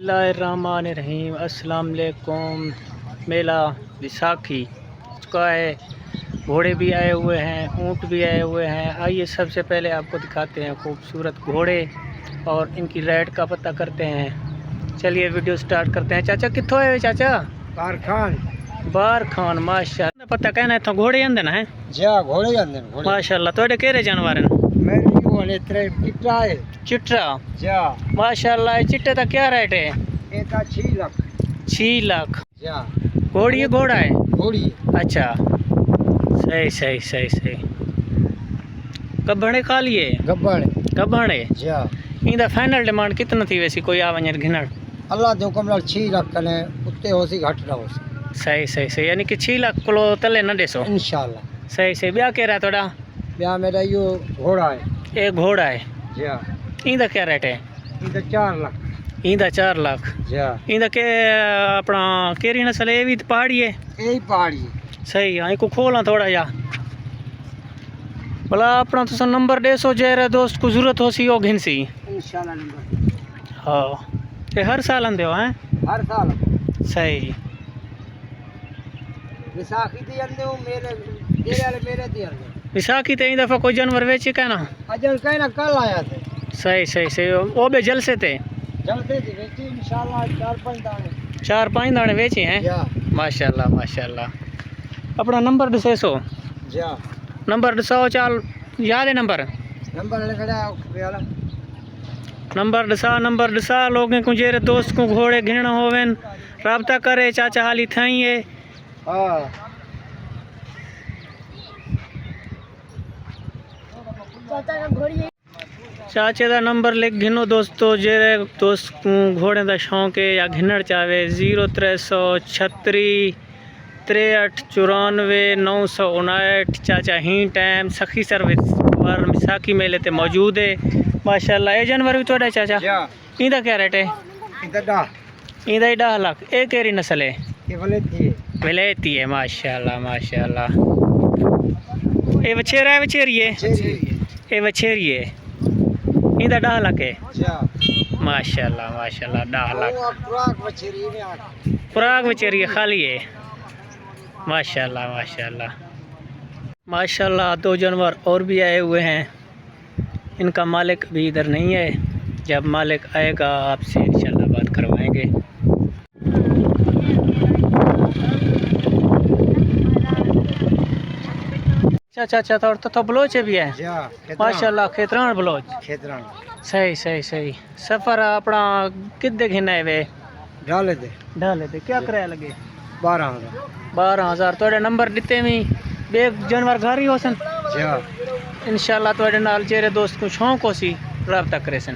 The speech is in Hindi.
बिस्मिल्लाहिर्रहमानिर्रहीम। अस्सलाम वालेकुम। मेला बैसाखी का है, घोड़े भी आए हुए हैं, ऊँट भी आए हुए हैं। आइए सबसे पहले आपको दिखाते हैं खूबसूरत घोड़े और इनकी राइड का पता करते हैं। चलिए वीडियो स्टार्ट करते हैं। चाचा कित्थों आए चाचा? बार खान माशाअल्लाह। पता कहना इत्थों घोड़े आंदे ना है जा घोड़े आंदे ने घोड़े माशाअल्लाह। तुहाडे केरे जानवर हैं? मेरी वो ने त्रे चिट्टा है चिट्टा जा माशाअल्लाह। चिट्टे का क्या रेट है? एका 6 लाख 6 लाख। जा घोड़ी है घोड़ा है? घोड़ी अच्छा सही सही सही सही। कब्बणे खा लिए? गब्बड़ कब्बणे जा इंदा फाइनल डिमांड कितना थी वैसी कोई आवंजर घिनड़? अल्लाह दे हुक्म नाल 6 लाख कने उत्ते होसी घट ना होसी। सही सही सही, यानी कि 6 लाख किलो तले न देसो इंशाल्लाह। सही सही। ब्याह कह रहा थोड़ा? ब्याह मेरा यो घोड़ा है एक घोड़ा है। जा इंदा क्या रेट है? इधर 4 लाख इंदा 4 लाख। जा इंदा के अपना केरी नस्ल है? ये भी पहाड़ी है? यही पहाड़ी है। सही। हाँ को खोला थोड़ा जा भला अपना तुम नंबर दे सो जे दोस्त को जरूरत हो सी वो घिन सी इंशाल्लाह नंबर हाँ। ये हर साल आंदे हो हैं? हर साल सही। विसाखी दी आंदे हो मेरे तेरे वाले मेरे दी आंदे विसाखी ते दफ़ा कोई जानवर बेचे क्या ना? अजल कहना कल आया थे सही सही सही। वो भी जलसे थे? जल्दी थी बेटी इंशाल्लाह 4-5 दाने 4-5 दाने बेचे हैं जा माशाल्लाह माशाल्लाह। अपना नंबर दसे सो जा नंबर दसाओ चाल याद है नंबर? नंबर लिखड़ा वाला नंबर दसा लोगों को जेरे दोस्त को घोड़े घिन होवन राबता करे। चाचा हाली थाई है हाँ चाचे का नंबर लिख घिनो दोस्तों जेरे दोस्त को घोड़े का शौक है या घिनड़ चाहे 0336 63 94 959। चाचा ही टाइम सखी सर्विस पर विसाखी मेले ते मौजूद है माशाल्लाह। ये जानवर भी थोड़ा चाचा? जा इंदा क्या रेट है? इधर दा इंदा ही 10 लाख। एक केरी नस्ल है? ये वाले थी विलायती है माशाल्लाह माशाल्लाह। ये वछेरा है वछेरी है? ये वछेरी है। इंदा 10 लाख है जा माशाल्लाह माशाल्लाह। 10 लाख वो खुराक बचेरी में आ खुराक वछेरी है खाली है माशाल्लाह माशाल्लाह माशाल्लाह। 2 जानवर और भी आए हुए हैं। इनका मालिक अभी इधर नहीं है। जब मालिक आएगा आपसे इंशाल्लाह बात करवाएंगे। अच्छा अच्छा तो बलोच भी है जा माशाल्लाह। खेतरान बलोच खेतरान सही सही सही। सफ़र अपना कितने घिन है वे? डाले दे ढाले थे क्या किराया लगे? 12,000 12,000। नंबर दिते मी बे जानवर घर ही हो सन जा इंशाल्लाह। जेरे दोस्त को शौक हो सी रब्ता करे सन।